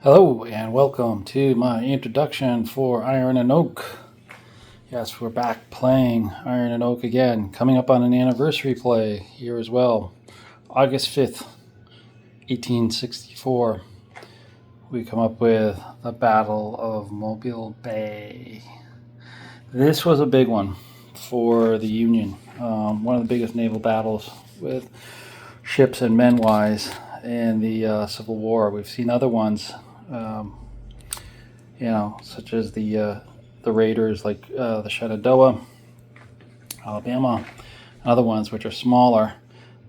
Hello and welcome to my introduction for Iron and Oak. Yes, we're back playing Iron and Oak again, coming up on an anniversary play here as well. August 5th, 1864, we come up with the Battle of Mobile Bay. This was a big one for the Union, one of the biggest naval battles with ships and men-wise in the Civil War. We've seen other ones, such as the raiders like the Shenandoah, Alabama, and other ones which are smaller.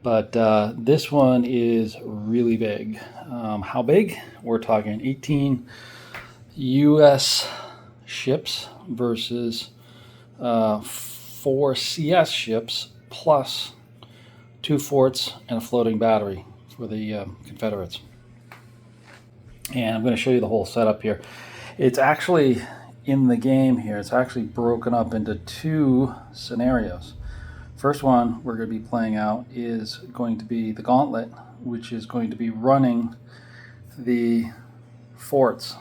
But this one is really big. How big? We're talking 18 U.S. ships versus 4 CS ships plus 2 forts and a floating battery for the Confederates. And I'm going to show you the whole setup here. It's actually in the game here, it's actually broken up into 2 scenarios. First one we're going to be playing out is going to be the Gauntlet, which is going to be running the forts.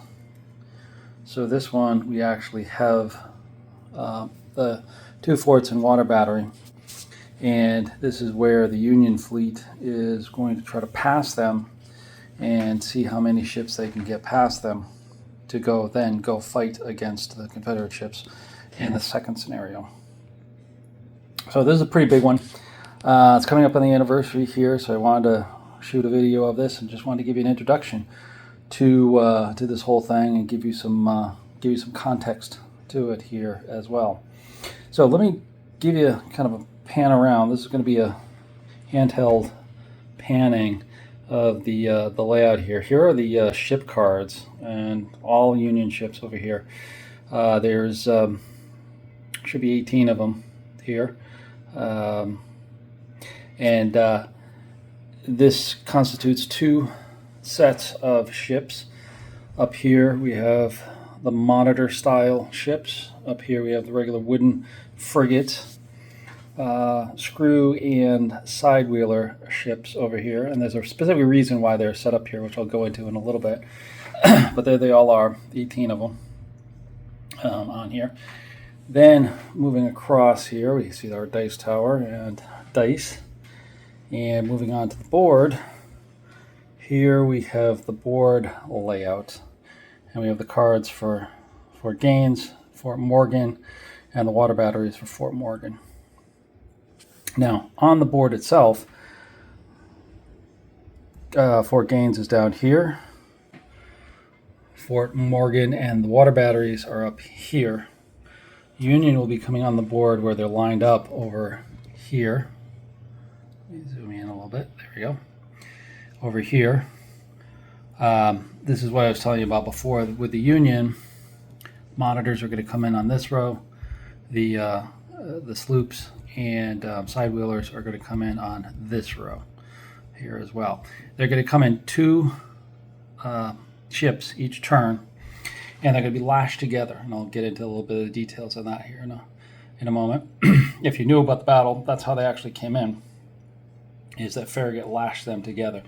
So this one we actually have the 2 forts and water battery, and this is where the Union fleet is going to try to pass them and see how many ships they can get past them to go fight against the Confederate ships in the second scenario. So this is a pretty big one. It's coming up on the anniversary here, so I wanted to shoot a video of this and just wanted to give you an introduction to this whole thing and give you some context to it here as well. So let me give you kind of a pan around. This is going to be a handheld panning of the layout here. Here are the ship cards and all Union ships over here. There's should be 18 of them here, and this constitutes 2 sets of ships. Up here we have the monitor style ships. Up here we have the regular wooden frigate, screw and side wheeler ships over here, and there's a specific reason why they're set up here, which I'll go into in a little bit. But there they all are, 18 of them on here. Then moving across here, we see our dice tower and dice, and moving on to the board. Here we have the board layout, and we have the cards for Fort Gaines, Fort Morgan, and the water batteries for Fort Morgan. Now, on the board itself, Fort Gaines is down here. Fort Morgan and the water batteries are up here. Union will be coming on the board where they're lined up over here. Let me zoom in a little bit. There we go. Over here. This is what I was telling you about before. With the Union, monitors are going to come in on this row. The sloops and side wheelers are going to come in on this row here as well. They're going to come in 2 ships each turn, and they're going to be lashed together, and I'll get into a little bit of the details on that here in a moment. If you knew about the battle, that's how they actually came in, is that Farragut lashed them together,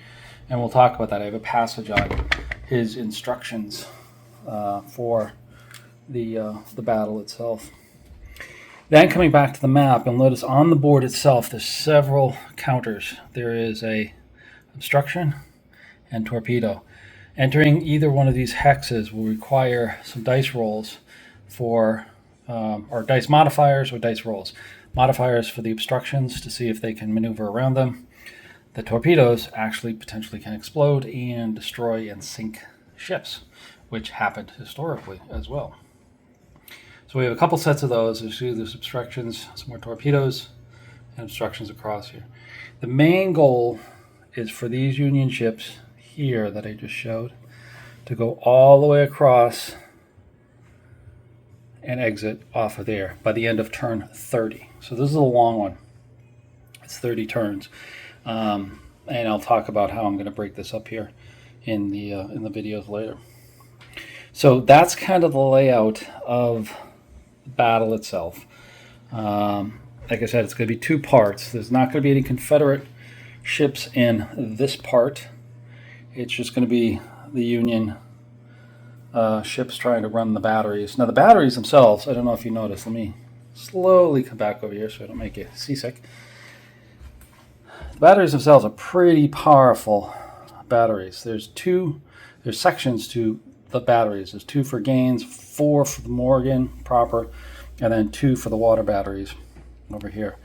and we'll talk about that. I have a passage on his instructions for the battle itself. Then coming back to the map, you'll notice on the board itself there's several counters. There is a obstruction and torpedo. Entering either one of these hexes will require some dice rolls for, or dice modifiers or dice rolls. Modifiers for the obstructions to see if they can maneuver around them. The torpedoes actually potentially can explode and destroy and sink ships, which happened historically as well. So we have a couple sets of those. There's obstructions, some more torpedoes, and obstructions across here. The main goal is for these Union ships here that I just showed to go all the way across and exit off of there by the end of turn 30. So this is a long one. It's 30 turns. And I'll talk about how I'm going to break this up here in the videos later. So that's kind of the layout of the battle itself. Like I said, it's going to be 2 parts. There's not going to be any Confederate ships in this part. It's just going to be the Union ships trying to run the batteries. Now the batteries themselves, I don't know if you noticed, let me slowly come back over here so I don't make you seasick. The batteries themselves are pretty powerful batteries. There's sections to the batteries. There's 2 for Gaines, 4 for the Morgan proper, and then 2 for the water batteries over here.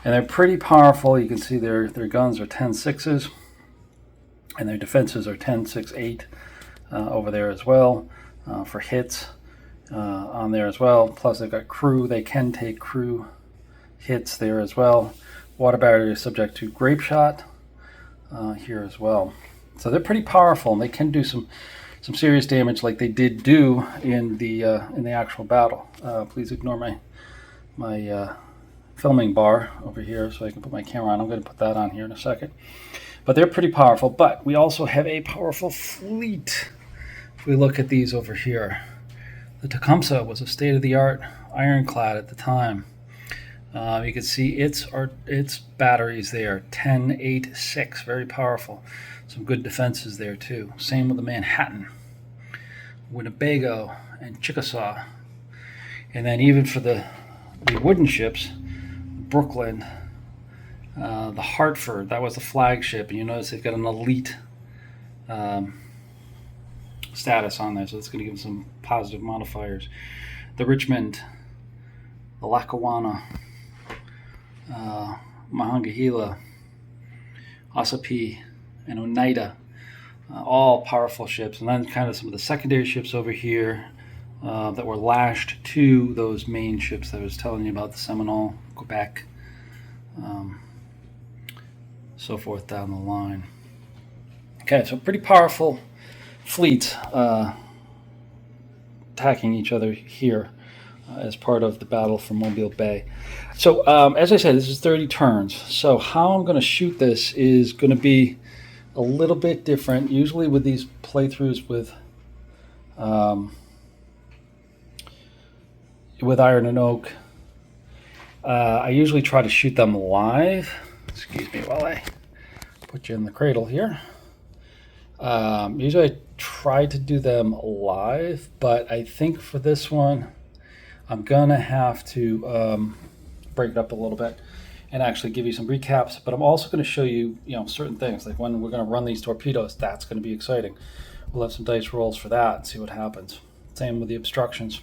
And they're pretty powerful. You can see their guns are 10.6s, and their defenses are 10.6.8 over there as well for hits on there as well. Plus they've got crew. They can take crew hits there as well. Water battery is subject to grape shot here as well. So they're pretty powerful, and they can do some serious damage, like they did do in the actual battle. Please ignore my filming bar over here so I can put my camera on. I'm going to put that on here in a second. But they're pretty powerful. But we also have a powerful fleet. If we look at these over here, the Tecumseh was a state-of-the-art ironclad at the time. You can see its batteries there, 10.8.6, very powerful. Some good defenses there too. Same with the Manhattan, Winnebago, and Chickasaw. And then even for the wooden ships, Brooklyn, the Hartford, that was the flagship. And you notice they've got an elite status on there, so that's going to give them some positive modifiers. The Richmond, the Lackawanna, Monongahela, Ossipee, and Oneida, all powerful ships. And then kind of some of the secondary ships over here that were lashed to those main ships that I was telling you about, the Seminole, Quebec, so forth down the line. Okay, so pretty powerful fleets attacking each other here as part of the battle for Mobile Bay. So as I said, this is 30 turns. So how I'm going to shoot this is going to be a little bit different. Usually with these playthroughs with Iron and Oak, I usually try to shoot them live. Excuse me while I put you in the cradle here. Usually I try to do them live, but I think for this one I'm gonna have to break it up a little bit and actually give you some recaps. But I'm also going to show you, certain things, like when we're going to run these torpedoes. That's going to be exciting. We'll have some dice rolls for that and see what happens. Same with the obstructions,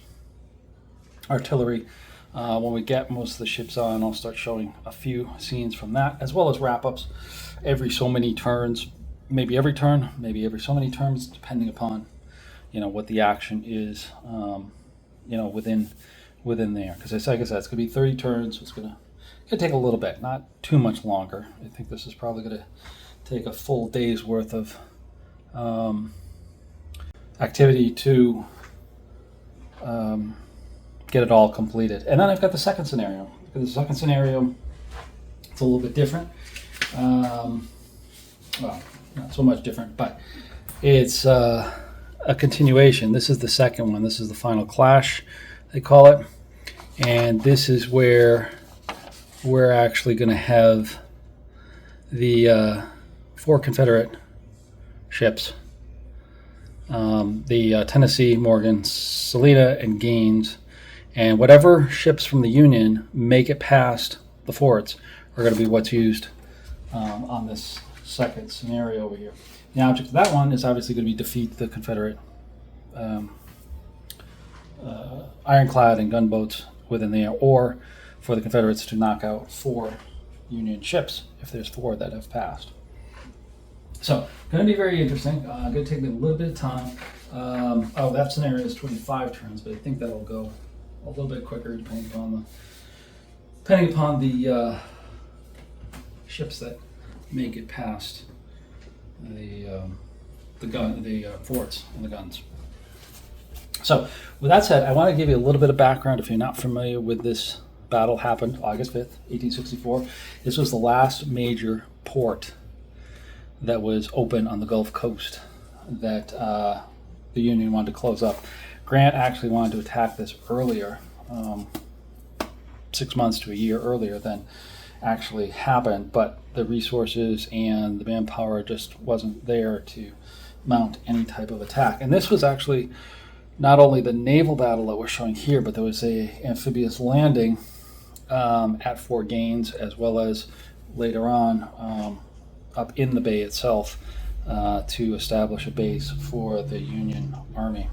artillery. When we get most of the ships on, I'll start showing a few scenes from that, as well as wrap-ups every so many turns, maybe every turn, maybe every so many turns, depending upon what the action is, within there. Because like I said, it's going to be 30 turns. So it's going to take a little bit, not too much longer. I think this is probably going to take a full day's worth of activity to get it all completed. And then I've got the second scenario. The second scenario, it's a little bit different. Well, not so much different, but it's a continuation. This is the second one. This is the final clash, they call it. And this is where we're actually going to have the 4 Confederate ships, the Tennessee, Morgan, Salina, and Gaines, and whatever ships from the Union make it past the forts are going to be what's used on this second scenario over here. The object of that one is obviously going to be defeat the Confederate ironclad and gunboats within there, or for the Confederates to knock out 4 Union ships if there's 4 that have passed. So, going to be very interesting. Going to take me a little bit of time. That scenario is 25 turns, but I think that'll go a little bit quicker depending upon the ships that make it past the forts and the guns. So, with that said, I want to give you a little bit of background if you're not familiar with this battle. Happened August 5th, 1864. This was the last major port that was open on the Gulf Coast that the Union wanted to close up. Grant actually wanted to attack this earlier, 6 months to a year earlier than actually happened, but the resources and the manpower just wasn't there to mount any type of attack. And this was actually not only the naval battle that we're showing here, but there was a amphibious landing at Fort Gaines, as well as later on up in the bay itself to establish a base for the Union Army.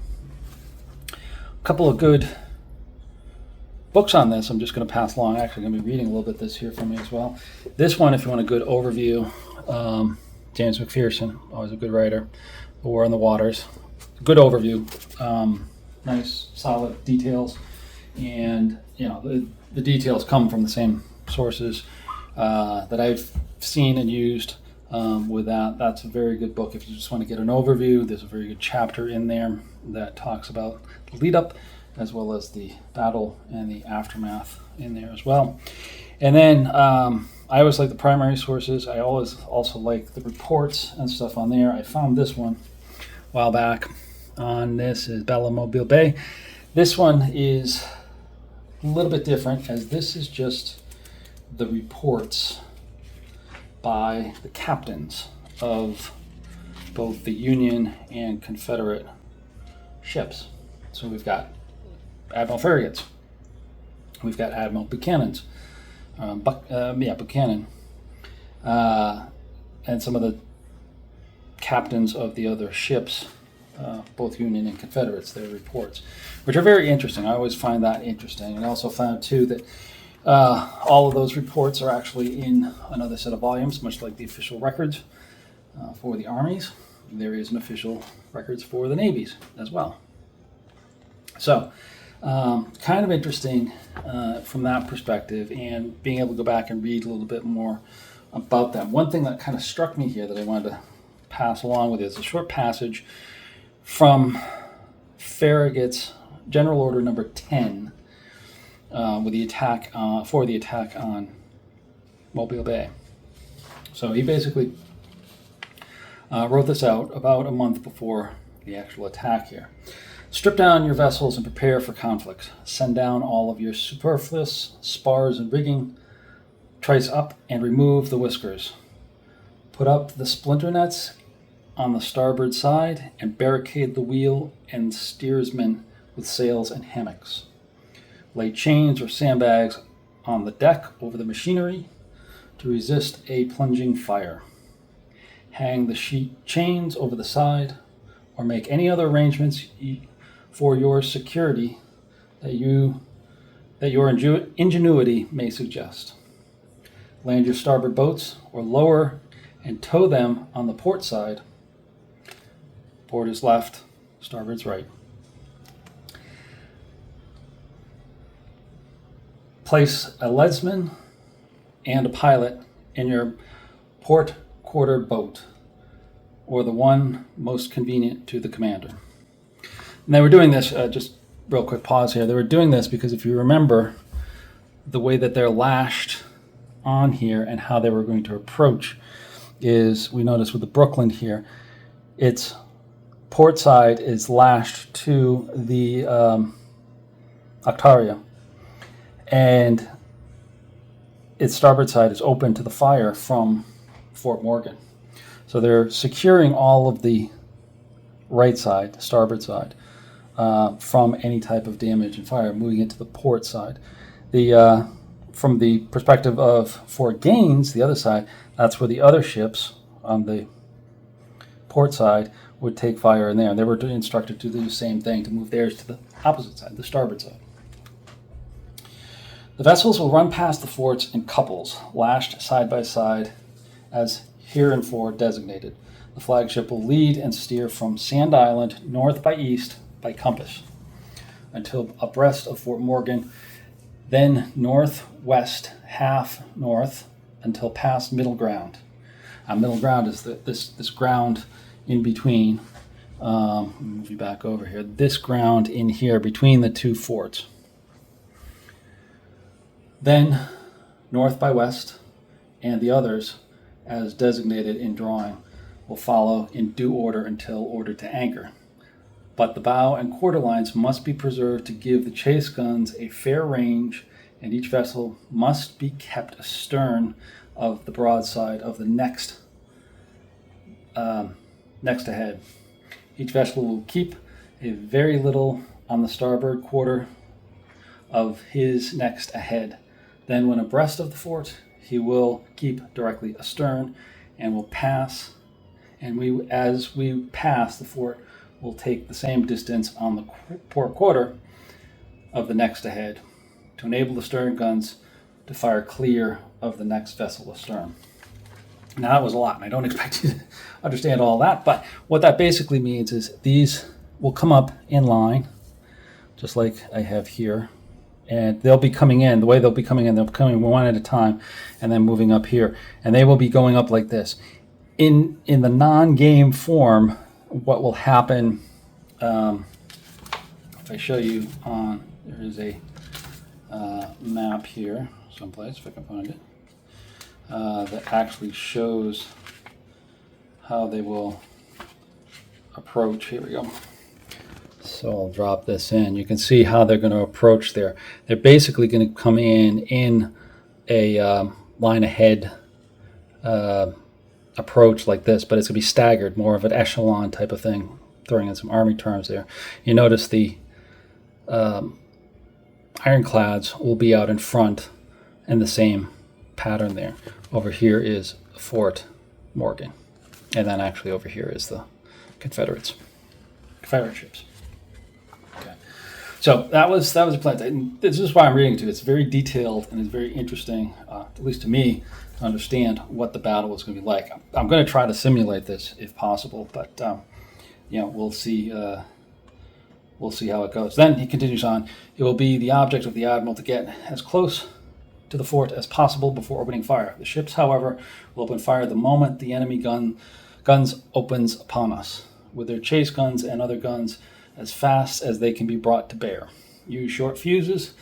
A couple of good books on this I'm just going to pass along. Actually, I'm going to be reading a little bit this here for me as well. This one, if you want a good overview, James McPherson, always a good writer, The War on the Waters. Good overview, nice, solid details, and the details come from the same sources that I've seen and used with that. That's a very good book if you just want to get an overview. There's a very good chapter in there that talks about the lead up as well as the battle and the aftermath in there as well. And then I always like the primary sources. I always also like the reports and stuff on there. I found this one a while back on this is Mobile Bay. This one is a little bit different, as this is just the reports by the captains of both the Union and Confederate ships. So we've got Admiral Farragut's, we've got Admiral Buchanan's, Buchanan, and some of the captains of the other ships, both Union and Confederates, their reports, which are very interesting. I always find that interesting. And I also found, too, that all of those reports are actually in another set of volumes, much like the official records for the armies. There is an official records for the navies as well. So, kind of interesting from that perspective, and being able to go back and read a little bit more about them. One thing that kind of struck me here that I wanted to pass along with you is a short passage from Farragut's General Order Number 10 with the attack for the attack on Mobile Bay. So he basically wrote this out about a month before the actual attack here. Strip down your vessels and prepare for conflict. Send down all of your superfluous spars and rigging. Trice up and remove the whiskers. Put up the splinter nets on the starboard side and barricade the wheel and steersman with sails and hammocks. Lay chains or sandbags on the deck over the machinery to resist a plunging fire. Hang the sheet chains over the side, or make any other arrangements for your security that your ingenuity may suggest. Land your starboard boats or lower and tow them on the port side. Port is left, starboard's right. Place a leadsman and a pilot in your port quarter boat, or the one most convenient to the commander. And they were doing this, just real quick pause here, they were doing this because if you remember the way that they're lashed on here and how they were going to approach is, we notice with the Brooklyn here, its port side is lashed to the Octaria, and its starboard side is open to the fire from Fort Morgan. So they're securing all of the right side, the starboard side, from any type of damage and fire, moving it to the port side. From the perspective of Fort Gaines, the other side, that's where the other ships on the port side would take fire in there. And they were instructed to do the same thing, to move theirs to the opposite side, the starboard side. The vessels will run past the forts in couples, lashed side by side as hereinfore designated. The flagship will lead and steer from Sand Island north by east by compass until abreast of Fort Morgan, then northwest half north until past Middle Ground. Middle Ground is this ground in between. Move you back over here. This ground in here between the two forts. Then north by west, and the others, as designated in drawing, will follow in due order until ordered to anchor. But the bow and quarter lines must be preserved to give the chase guns a fair range, and each vessel must be kept astern of the broadside of the next ahead. Each vessel will keep a very little on the starboard quarter of his next ahead. Then when abreast of the fort, he will keep directly astern and will pass. And as we pass the fort, will take the same distance on the port quarter of the next ahead to enable the stern guns to fire clear of the next vessel astern. Now that was a lot, and I don't expect you to understand all that, but what that basically means is these will come up in line, just like I have here, and they'll be coming in. The way they'll be coming in, they'll be coming one at a time and then moving up here, and they will be going up like this. In the non-game form, what will happen, if I show you on, there is a map here someplace, if I can find it, that actually shows how they will approach. Here we go. So I'll drop this in. You can see how they're going to approach there. They're basically going to come in a line ahead approach like this, but it's going to be staggered, more of an echelon type of thing, throwing in some Army terms there. You notice the ironclads will be out in front in the same pattern there. Over here is Fort Morgan, and then actually over here is the Confederate ships. Okay, so that was a plan. And this is why I'm reading to you. It's very detailed and it's very interesting, at least to me, to understand what the battle is going to be like. I'm going to try to simulate this if possible, but we'll see. We'll see how it goes. Then he continues on. It will be the object of the admiral to get as close to the fort as possible before opening fire. The ships, however, will open fire the moment the enemy guns opens upon us, with their chase guns and other guns as fast as they can be brought to bear. Use short fuses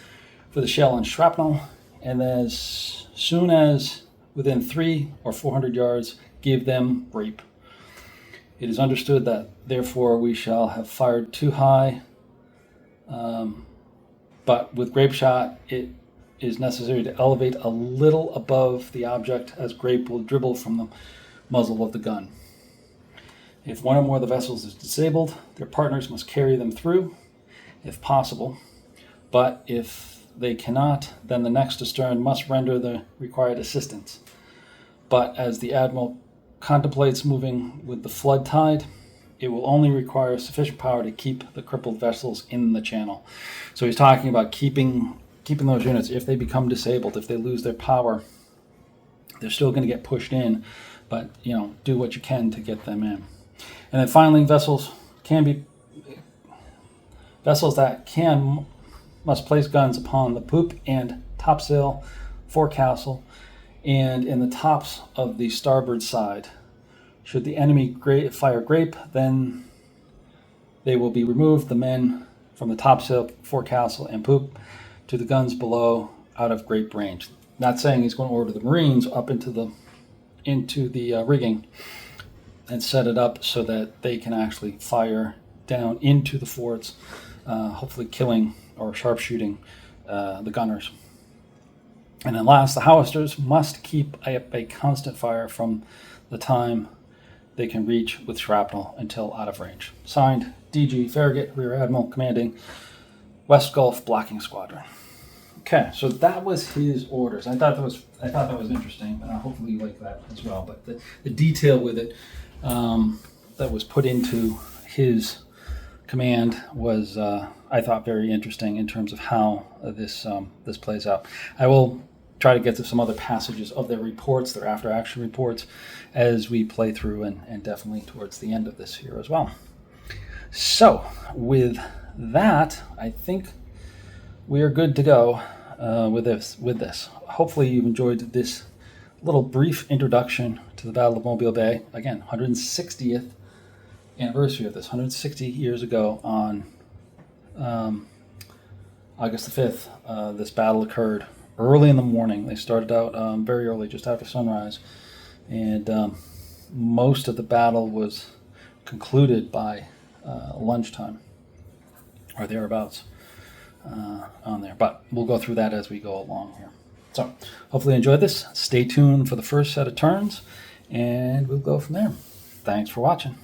for the shell and shrapnel, and as soon as within 300 or 400 yards, give them grape. It is understood that, therefore, we shall have fired too high, but with grape shot, it is necessary to elevate a little above the object, as grape will dribble from the muzzle of the gun. If one or more of the vessels is disabled, their partners must carry them through, if possible. But if they cannot, then the next astern must render the required assistance. But as the admiral contemplates moving with the flood tide, it will only require sufficient power to keep the crippled vessels in the channel. So he's talking about keeping those units. If they become disabled, if they lose their power, they're still going to get pushed in, but do what you can to get them in. And then finally, vessels that must place guns upon the poop and topsail, forecastle, and in the tops of the starboard side. Should the enemy fire grape, then they will be removed, the men from the topsail, forecastle, and poop to the guns below out of grape range. Not saying he's going to order the Marines up into the rigging and set it up so that they can actually fire down into the forts, hopefully killing or sharpshooting the gunners. And then last, the howitzer must keep a constant fire from the time they can reach with shrapnel until out of range. Signed, DG Farragut, Rear Admiral, commanding West Gulf Blocking Squadron. Okay, so that was his orders. I thought that was interesting. Hopefully you like that as well. But the detail with it that was put into his command was, I thought, very interesting in terms of how this plays out. I will try to get to some other passages of their reports, their after-action reports, as we play through, and definitely towards the end of this here as well. So, with that, I think we are good to go with this. Hopefully you've enjoyed this little brief introduction to the Battle of Mobile Bay. Again, 160th anniversary of this. 160 years ago on August the 5th, this battle occurred early in the morning. They started out very early, just after sunrise, and most of the battle was concluded by lunchtime or thereabouts on there. But we'll go through that as we go along here. So hopefully you enjoyed this. Stay tuned for the first set of turns, and we'll go from there. Thanks for watching.